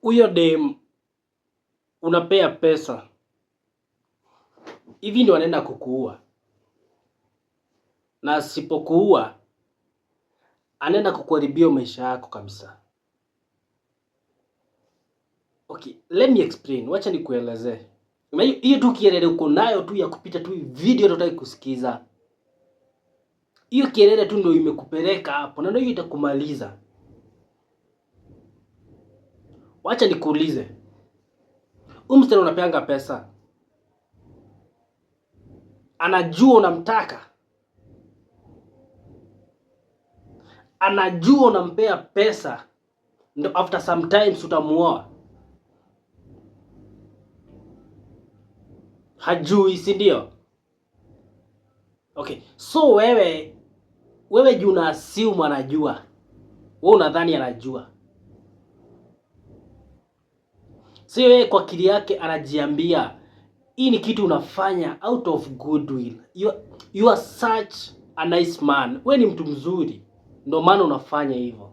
huyo dem unapea pesa hivi ndio anaenda kukuua, na asipokuua anaenda kukuharibia maisha yako kabisa. Okay, let me explain. Wacha nikuelezee. Hiyo tu kielele uko nayo tu ya kupita tu video tutaki kusikiza. Hiyo kielele tu ndio imekupeleka hapo na ndio hiyo itakumaliza. Wacha nikuulize. Huyu msichana unapeanga pesa, anajua unamtaka, anajua unampea pesa, ndio after sometimes utamuoa? Hajui, si ndio? Okay, so wewe juu una assume anajua. Wewe unadhani anajua. Sio yeye kwa akili yake anajiambia hii ni kitu unafanya out of goodwill. You are such a nice man. Wewe ni mtu mzuri, ndio maana unafanya hivyo.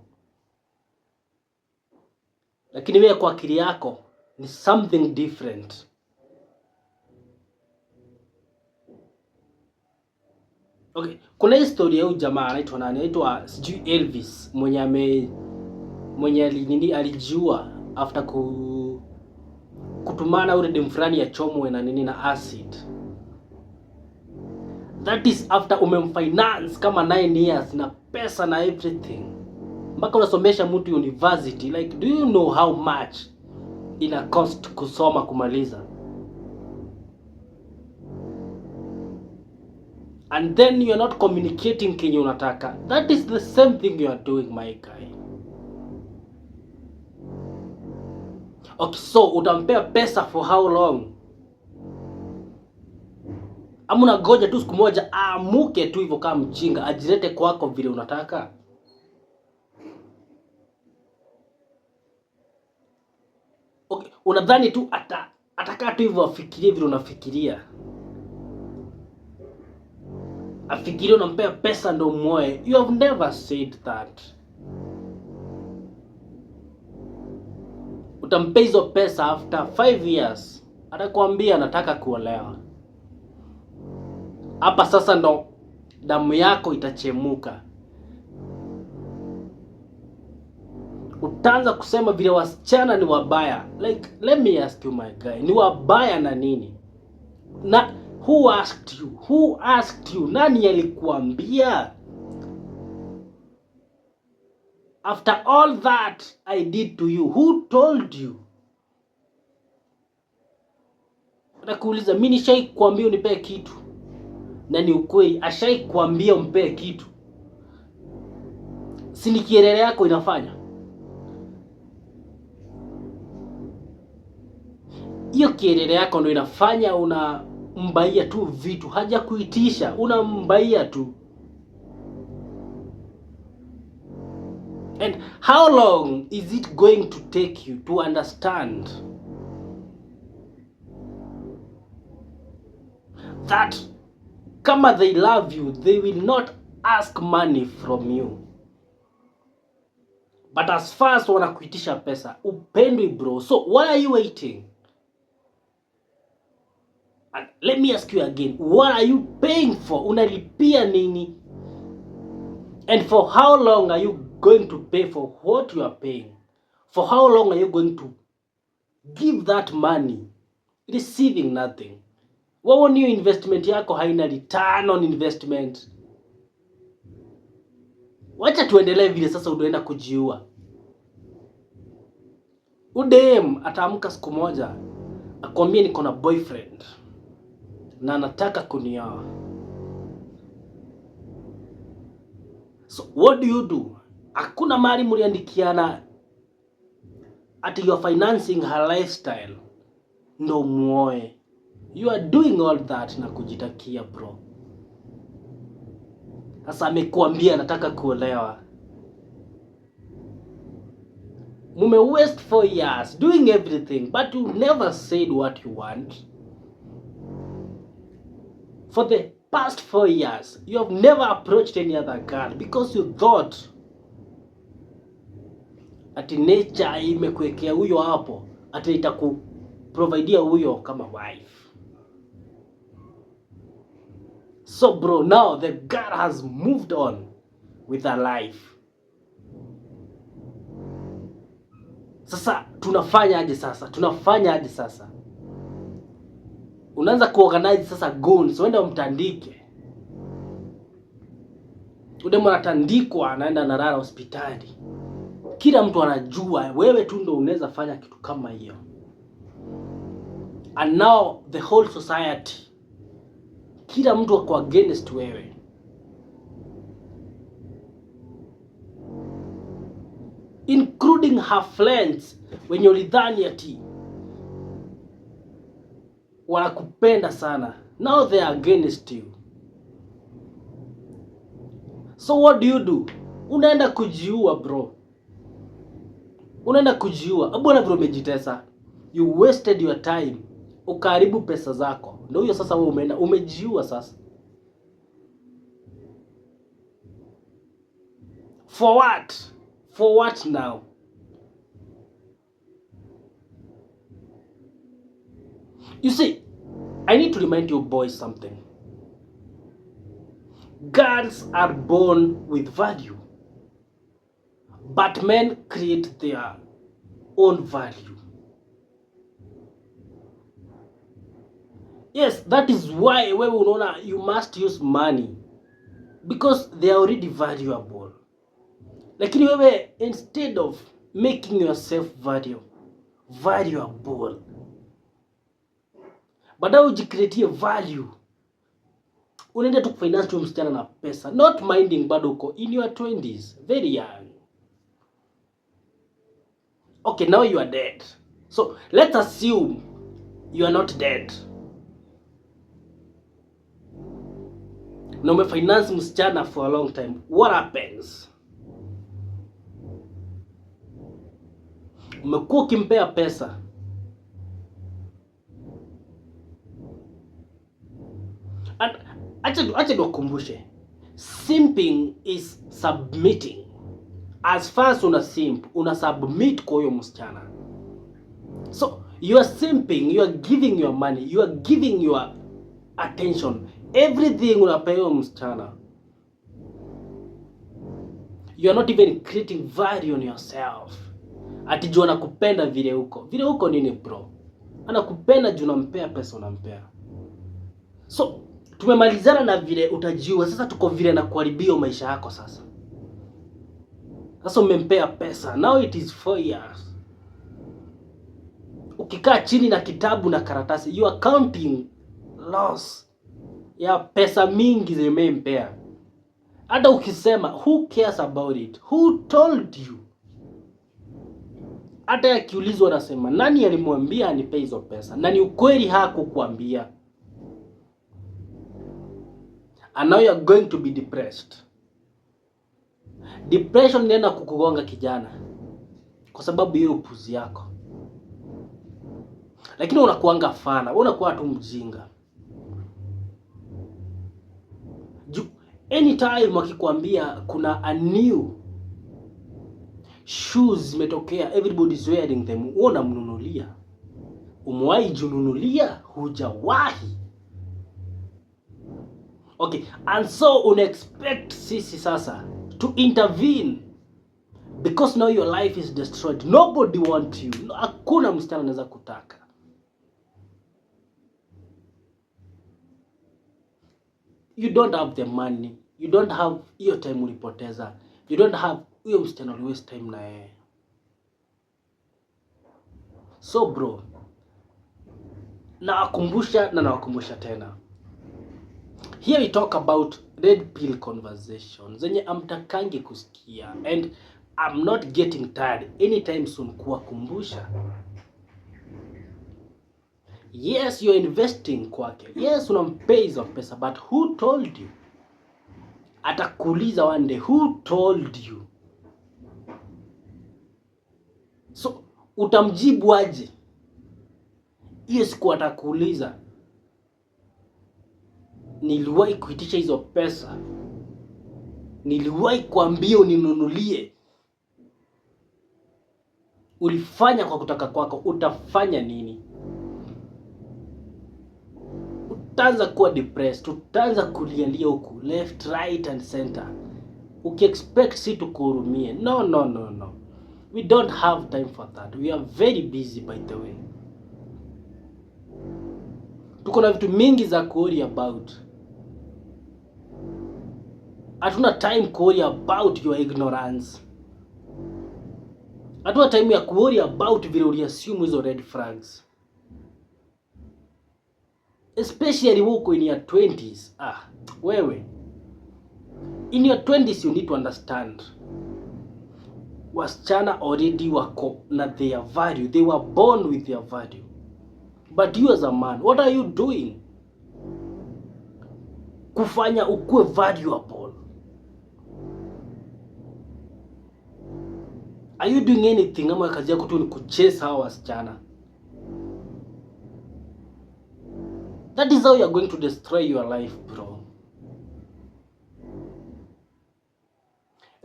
Lakini wewe kwa akili yako ni something different. Okay, kuna historia ya huyu jamaa anaitwa nani? Anaitwa sijui Elvis mwenye alijua after kutumana ule dem fulani ya chomwe na nini na acid. That is after umemfinance kama 9 years na pesa na everything. Mpaka unasomesha mtu university. Like, do you know how much ina cost kusoma kumaliza? And then you are not communicating kenye unataka. That is the same thing you are doing, my guy. Okay, so utampea pesa for how long? Amuna goja tu siku moja amuke tu hivyo kama mjinga ajilete kwako vile unataka? Okay, unadhani tu atakaa tu hivyo afikirie vile unafikiria? Afikirie unampea pesa ndo muoe? You have never said that. Utampea hizo pesa after 5 years atakwambia anataka kuolewa. Hapa sasa ndo damu yako itachemuka. Utaanza kusema vile wasichana ni wabaya. Like, let me ask you my guy, ni wabaya na nini? Na who asked you? Who asked you? Nani alikuambia? After all that I did to you, who told you? Nakuuliza, mimi nishai kuambia unipe kitu? Na ni ukweli ashai kuambia umpe kitu? Si ni kielele yako inafanya? Hiyo kielele yako ndio inafanya unambaia tu vitu, haja kuitisha, unambaia tu. And how long is it going to take you to understand that kama they love you, they will not ask money from you? But as far as wanakuitisha pesa, upendwi bro. So what are you waiting? And let me ask you again, what are you paying for? Unalipia nini? And for how long are you going to pay for what you are paying? For how long are you going to give that money receiving nothing? Wawo new investment yako haina return on investment. Wacha tuendelee vile sasa unaenda kujiua. Udem ataamka siku moja akwambie niko na boyfriend na anataka kunioa. So what do? Hakuna mali mliandikiana ati you are financing her lifestyle ndo muoe. You are doing all that na kujitakia bro. Sasa amekuambia anataka kuolewa. Mume waste 4 years doing everything, but you never said what you want. For the past 4 years, you have never approached any other girl because you thought ati nature imekuwekea huyo hapo, ati itakuprovidea huyo kama wife. So bro, now the girl has moved on with her life. Sasa tunafanya aje sasa? Unaanza kuorganize sasa goons, uende umtandike. Ule mwanatandikwa anaenda analala hospitali. Kila mtu anajua wewe tu ndo unaweza fanya kitu kama hiyo. And now the whole society, kila mtu ako against wewe. Including her friends, wenye ulidhani ati wanakupenda sana. Now they are against you. So what do? Unaenda kujiua bro. Bwana bro, umejitesa. You wasted your time. Ukaharibu pesa zako. Ndio hiyo sasa wewe umeenda umejiua sasa. For what? For what now? You see, I need to remind you boys something. Girls are born with value, but men create their own value. Yes, that is why wewe unaona you must use money, because they are already valuable. Lakini wewe, instead of making yourself valuable, baadaye ujikreatie value, unaenda tu kufinance tu msichana na pesa, not minding bado uko in your 20s, very young. Okay, now you are dead. So let's assume you are not dead. Na umefinance msichana for a long time. What happens? Umekuwa ukimpea pesa. And acha nikukumbushe. Simping is submitting. As far as una submit kwa huyo msichana. So you are simping, you are giving your money, you are giving your attention, everything unapea huyo msichana. You are not even creating value on yourself. Ati juu anakupenda vile uko nini bro? Anakupenda juu unampea pesa, unampea. So tumemalizana na vile utajiua. Sasa tuko vile na kuharibia maisha yako sasa. Sasa umempea pesa. Now it is 4 years. Ukikaa chini na kitabu na karatasi, you are counting loss ya pesa mingi zimempea. Hata ukisema who cares about it? Who told you? Hata yakiulizwa anasema nani alimwambia anipe hizo pesa? Na ni ukweli hakukuambia. And now you are going to be depressed. Depression inaenda kukugonga kijana kwa sababu hiyo upuzi yako. Lakini unakuanga fana, unakuwa tu mjinga. Anytime wakikwambia kuna a new shoes zimetokea, everybody's wearing them, unamnunulia. Umewahi jununulia? Hujawahi. Okay, and so unexpect sisi sasa to intervene because now your life is destroyed. Nobody want you. Hakuna msichana anaweza kutaka. You don't have the money. You don't have hiyo time ulipoteza. You don't have huyo msichana uli waste time na yeye. So bro, nawakumbusha tena. Here we talk about red pill conversations zenye amtakangi kusikia, and I'm not getting tired anytime soon kuwakumbusha. Yes, you're investing kwake. Yes, unampea hizo pesa, but who told you? Atakuuliza one day, who told you? So utamjibu aje? Hiyo siku atakuuliza, niliwahi kuitisha hizo pesa, niliwahi kuambia uninunulie. ulifanya kwa kutaka kwako, utafanya nini? Utaanza kuwa depressed, utaanza kulialia huku left, right and center, ukiexpect si tukuhurumie. No. We don't have time for that. We are very busy, by the way. Tuko na vitu mingi za worry about. Hatuna time worry about your ignorance. Hatuna time ya worry about vile uliassume hizo red flags. Especially wako in your 20s. Wewe. In your 20s you need to understand. Wasichana already wako na their value. They were born with their value. But you as a man, what are you doing kufanya ukue valuable? Are you doing anything ama kazi yako tu ni kuchase hawa wasichana? That is how you are going to destroy your life, bro.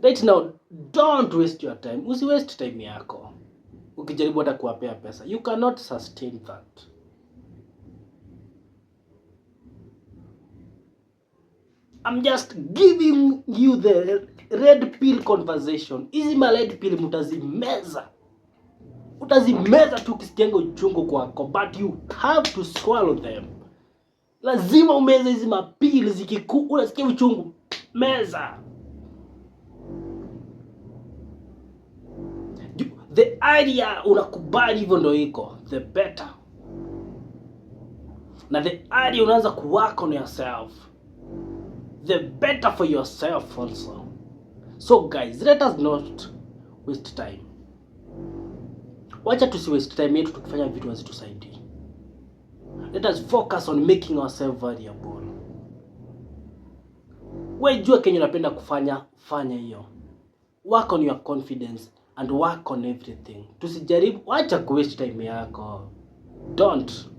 Right now, don't waste your time. Usi waste time yako ukijaribu hata kuwapea pesa. You cannot sustain that. I'm just giving you the red pill conversation. Hizi ma red pill mutazimeza. Utazimeza tu ukisikianga uchungu kwako, but you have to swallow them. Lazima umeze hizi mapili unasikia uchungu. Meza. The idea unakubali hivyo ndo iko, the better. Na the idea unaanza kuwork on yourself, the better for yourself also. So guys, let us not waste time. Wacha tusi waste time yetu tukifanya vitu hazitusaidii. Let us focus on making ourselves valuable. Wewe jua kenye unapenda kufanya, fanya hiyo. Work on your confidence and work on everything. Tusijaribu, wacha ku waste time yako. Don't.